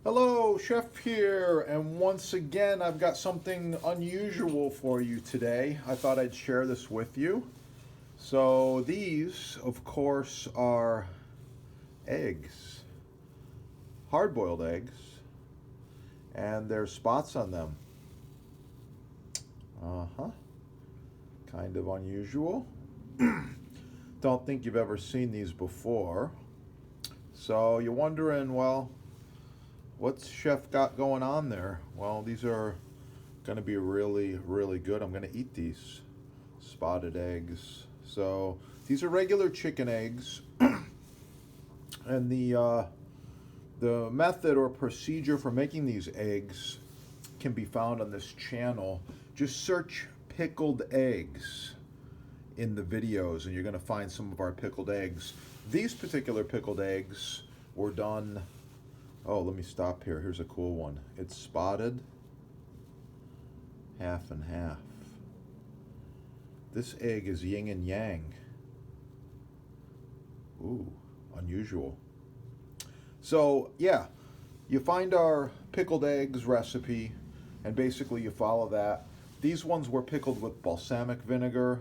Hello, Chef here, and once again I've got something unusual for you today. I thought I'd share this with you. So these, of course, are eggs, hard-boiled eggs, and there's spots on them. Uh-huh, kind of unusual. Don't think you've ever seen these before. So you're wondering, well, what's Chef got going on there? Well, these are going to be really, really good. I'm going to eat these spotted eggs. So these are regular chicken eggs, and the method or procedure for making these eggs can be found on this channel. Just search pickled eggs in the videos, and you're going to find some of our pickled eggs. These particular pickled eggs were done. Oh, let me stop here. Here's a cool one. It's spotted, half and half. This egg is yin and yang. Ooh, unusual. So, yeah, you find our pickled eggs recipe, and basically you follow that. These ones were pickled with balsamic vinegar,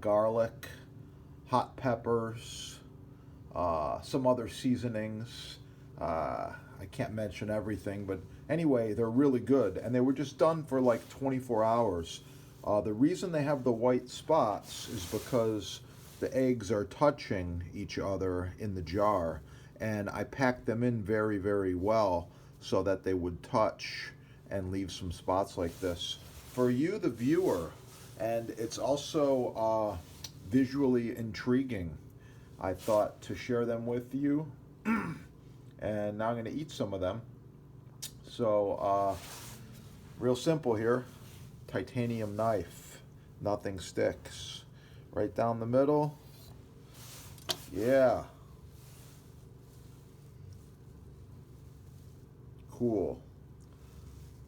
garlic, hot peppers, some other seasonings. I can't mention everything, but anyway, they're really good, and they were just done for like 24 hours. The reason they have the white spots is because the eggs are touching each other in the jar, and I packed them in very, very well so that they would touch and leave some spots like this. For you, the viewer, and it's also visually intriguing, I thought to share them with you. And now I'm going to eat some of them. So, real simple here. Titanium knife. Nothing sticks. Right down the middle. Yeah. Cool.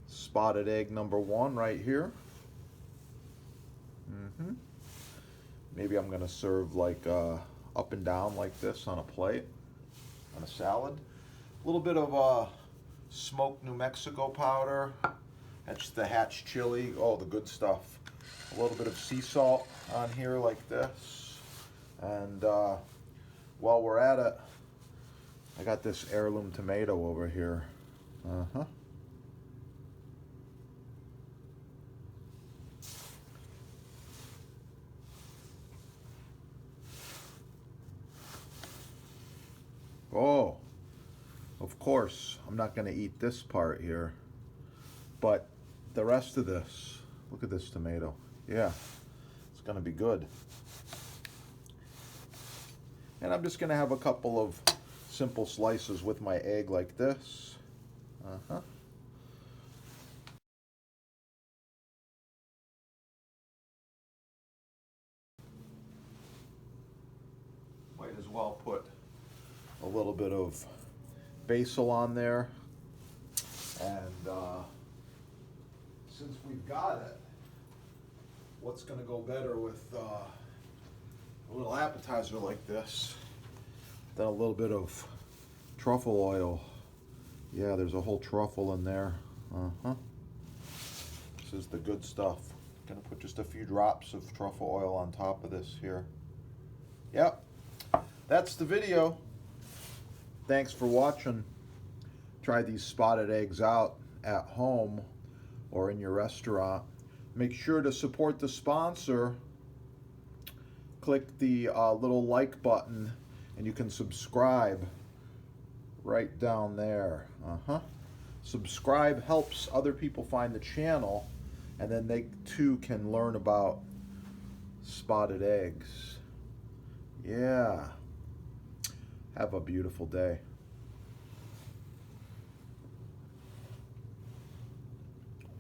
Spotted egg number one right here. Maybe I'm going to serve like up and down like this on a plate, on a salad. A little bit of smoked New Mexico powder. That's the Hatch chili. Oh, the good stuff. A little bit of sea salt on here like this. And while we're at it, I got this heirloom tomato over here. Oh, of course, I'm not going to eat this part here, but the rest of this, look at this tomato. Yeah, it's going to be good. And I'm just going to have a couple of simple slices with my egg like this. Might as well put a little bit of basil on there. And since we've got it, what's going to go better with a little appetizer like this than a little bit of truffle oil? Yeah, there's a whole truffle in there. This is the good stuff. Gonna put just a few drops of truffle oil on top of this here. Yep, that's the video. Thanks for watching. Try these spotted eggs out at home or in your restaurant. Make sure to support the sponsor. Click the little like button and you can subscribe right down there. Subscribe helps other people find the channel, and then they too can learn about spotted eggs. Yeah. Have a beautiful day.